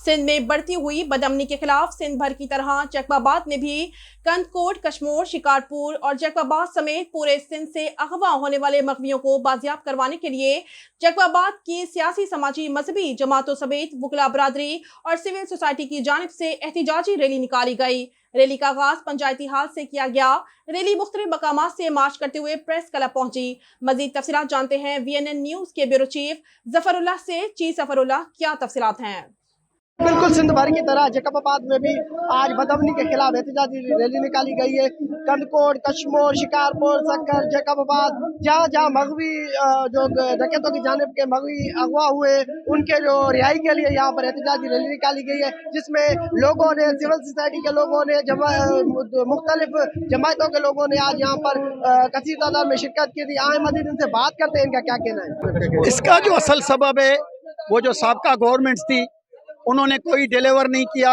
सिंध में बढ़ती हुई बदअमनी के खिलाफ सिंध भर की तरह जैकबाबाद में भी कंदकोट, कशमोर, शिकारपुर और जैकबाबाद समेत पूरे सिंध से अगवा होने वाले मगवियों को बाजियाब करवाने के लिए जैकबाबाद की सियासी, समाजी, मजहबी जमातों समेत वकला बरादरी और सिविल सोसाइटी की जानिब से एहतिजाजी रैली निकाली गई। रैली का आगाज पंचायती हाल से किया गया। रैली मुख्तलिफ मकामात से मार्च करते हुए प्रेस क्लब पहुंची। मजीद तफसीलात जानते हैं VNN न्यूज के ब्यूरो चीफ जफरुल्लाह से। चीफ जफरुल्लाह, क्या तफसीलात हैं? बिल्कुल सिंध भर की तरह जैकबाबाद में भी आज बदअमनी के खिलाफ एहतिजाजी रैली निकाली गई है। कंदकोट, कशमोर, शिकारपुर, सक्कर, जैकबाबाद, जहाँ जहाँ मगवी जो डकैतों की जानिब के मगवी अगवा हुए, उनके जो रिहाई के लिए यहाँ पर एहतिजाजी रैली निकाली गई है, जिसमें लोगों ने, सिविल सोसाइटी के लोगों ने, मुख्तलिफ जमातों के लोगों ने आज यहाँ पर कसीर तादाद में शिरकत की थी। आए मजीद इनसे बात करते हैं, इनका क्या कहना है। इसका जो असल सबब है वो जो साबका गवर्नमेंट थी, उन्होंने कोई डिलीवर नहीं किया।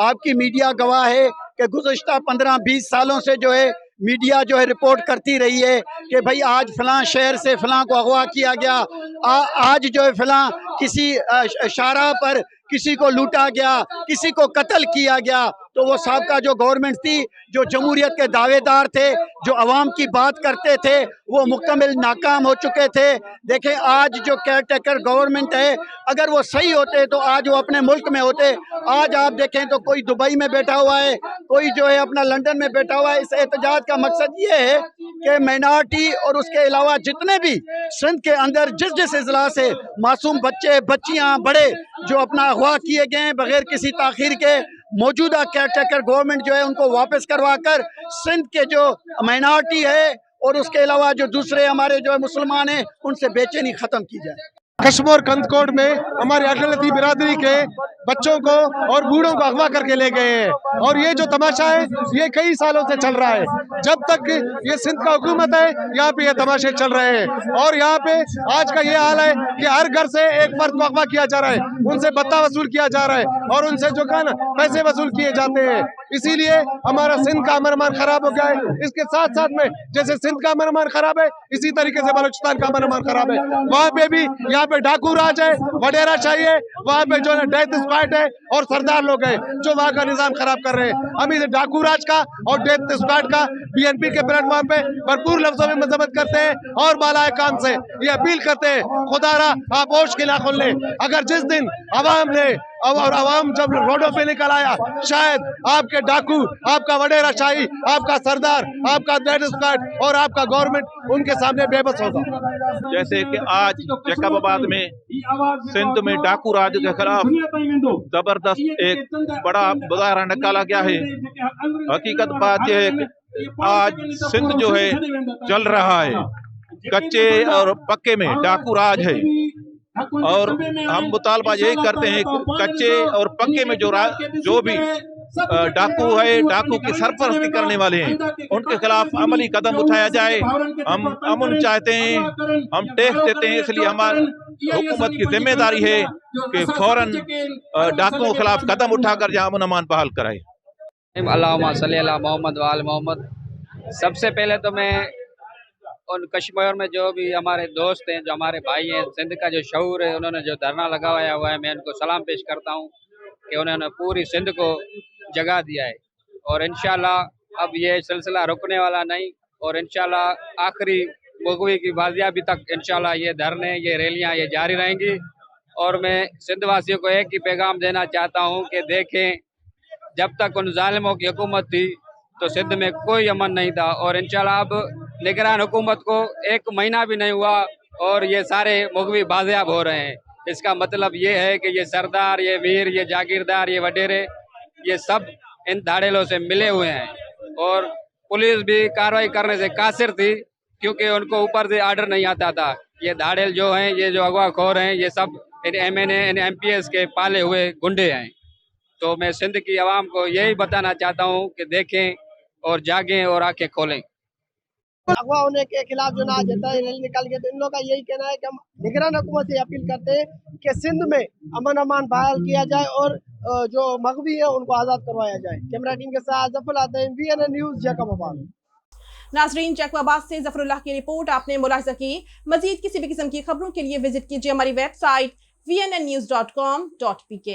आपकी मीडिया गवाह है कि गुज़श्ता 15-20 सालों से जो है मीडिया जो है रिपोर्ट करती रही है कि भाई आज फलां शहर से फलां को अगवा किया गया, आज जो है फलां किसी शाहराह पर किसी को लूटा गया, किसी को कत्ल किया गया। तो वो साबका जो गवर्नमेंट थी, जो जमहूरियत के दावेदार थे, जो अवाम की बात करते थे, वो मुकम्मल नाकाम हो चुके थे। देखें आज जो केयरटेकर गवर्नमेंट है, अगर वो सही होते तो आज वो अपने मुल्क में होते। आज आप देखें तो कोई दुबई में बैठा हुआ है, कोई जो है अपना लंदन में बैठा हुआ है। इस एहतजाज का मकसद ये है कि माइनॉरिटी और उसके अलावा जितने भी सिंध के अंदर जिस जिस इजला से मासूम बच्चे, बच्चियाँ, बड़े जो अपना अगवा किए गए हैं बगैर किसी ताखीर के, मौजूदा केयरटेकर गवर्नमेंट जो है उनको वापस करवा कर सिंध के जो माइनॉरिटी है और उसके अलावा जो दूसरे हमारे जो मुसलमान हैं उनसे बेचैनी खत्म की जाए। कशमोर, कंदकोट में हमारे अकलती बिरादरी के बच्चों को और बूढ़ों को अगवा करके ले गए हैं और ये जो तमाशा है ये कई सालों से चल रहा है। जब तक ये सिंध का हुकूमत है यहाँ पे ये तमाशे चल रहे हैं और यहाँ पे आज का ये हाल है कि हर घर से एक फर्द को अगवा किया जा रहा है, उनसे भत्ता वसूल किया जा रहा है और उनसे जो का ना पैसे वसूल किए जाते हैं। इसीलिए हमारा सिंध का अमन खराब हो गया है। इसके साथ साथ में जैसे सिंध का अमन खराब है, इसी तरीके से बलूचिस्तान का अमन खराब है। वहाँ पे भी यहाँ पे डाकू राज है, वडेरा चाहिए, वहाँ पे जो है डेथ स्क्वाड है और सरदार लोग हैं जो वहाँ का निजाम खराब कर रहे हैं। हम इस डाकू राज का और डेथ स्क्वाड का BNP के प्लेटफॉर्म पे भरपूर लफ्जों में मजम्मत करते हैं और बाला कान से ये अपील करते हैं, खुदारा आप होश की ना खोल ले। अगर जिस दिन अवाम ने और अवाम जब रोडों पे निकल आया, शायद आपके डाकू, आपका वडेरा शाही, आपका सरदार, आपका डेथ स्क्वाड और आपका गवर्नमेंट उनके सामने बेबस होगा। जैसे कि आज जैकबाबाद में सिंध में डाकू राज के खिलाफ जबरदस्त एक बड़ा मुजाहरा निकाला गया है। हकीकत बात यह है कि आज सिंध जो है चल रहा है कच्चे और पक्के में, डाकू राज है और हम मुतालबा यही करते हैं कच्चे और पक्के में जो भी डाकू है, डाकू की सरपरस्ती करने वाले हैं, उनके खिलाफ अमली कदम उठाया जाए। हम अमन चाहते हैं, हम टैक्स देते हैं, इसलिए हमारी हुकूमत की जिम्मेदारी है कि फौरन डाकुओं के खिलाफ कदम उठाकर जहाँ अमन अमान बहाल कराए। अल्लाहुम्मा सल्ली अला मोहम्मद व आले मोहम्मद। सबसे पहले तो मैं उन कश्मीर में जो भी हमारे दोस्त हैं, जो हमारे भाई हैं, सिंध का जो शऊर है, उन्होंने जो धरना लगाया हुआ है, मैं उनको सलाम पेश करता हूँ कि उन्होंने पूरी सिंध को जगा दिया है और इंशाल्लाह अब ये सिलसिला रुकने वाला नहीं और इंशाल्लाह आखिरी मगवी की बाजियाबी तक इंशाल्लाह ये धरने, ये रैलियाँ ये जारी रहेंगी। और मैं सिंध वासियों को एक ही पैगाम देना चाहता हूँ कि देखें, जब तक उन जालिमों की हुकूमत थी तो सिंध में कोई अमन नहीं था और इंशाल्लाह अब निगरान हुकूमत को 1 महीना भी नहीं हुआ और ये सारे मगवी बाजियाब हो रहे हैं। इसका मतलब ये है कि ये सरदार, ये वीर, ये जागीरदार, ये वडेरे, ये सब इन धाड़ेलों से मिले हुए हैं और पुलिस भी कार्रवाई करने से कासिर थी क्योंकि उनको ऊपर से आर्डर नहीं आता था। ये धाड़ेल जो हैं, ये जो अगवाखोर हैं, ये सब इन MNA, इन MPS के पाले हुए गुंडे हैं। तो मैं सिंध की आवाम को यही बताना चाहता हूँ कि देखें और जागें और आंखें खोलें। अगवा होने के खिलाफ जो ना रैली निकाल के, तो इन लोगों का यही कहना है कि हम निगरान हुकूमत से अपील करते हैं कि सिंध में अमन अमान बहाल किया जाए और जो मगवी है उनको आज़ाद करवाया जाए। कैमरा टीम के साथ जफरुल्लाह, VNN न्यूज़, जैकबाबाद। नाजरीन, जैकबाबाद से जफरुल्लाह की रिपोर्ट आपने मुलाहिजा की। मजीद किसी भी किस्म की खबरों के लिए विजिट कीजिए हमारी वेबसाइट vnnnews.com.pk।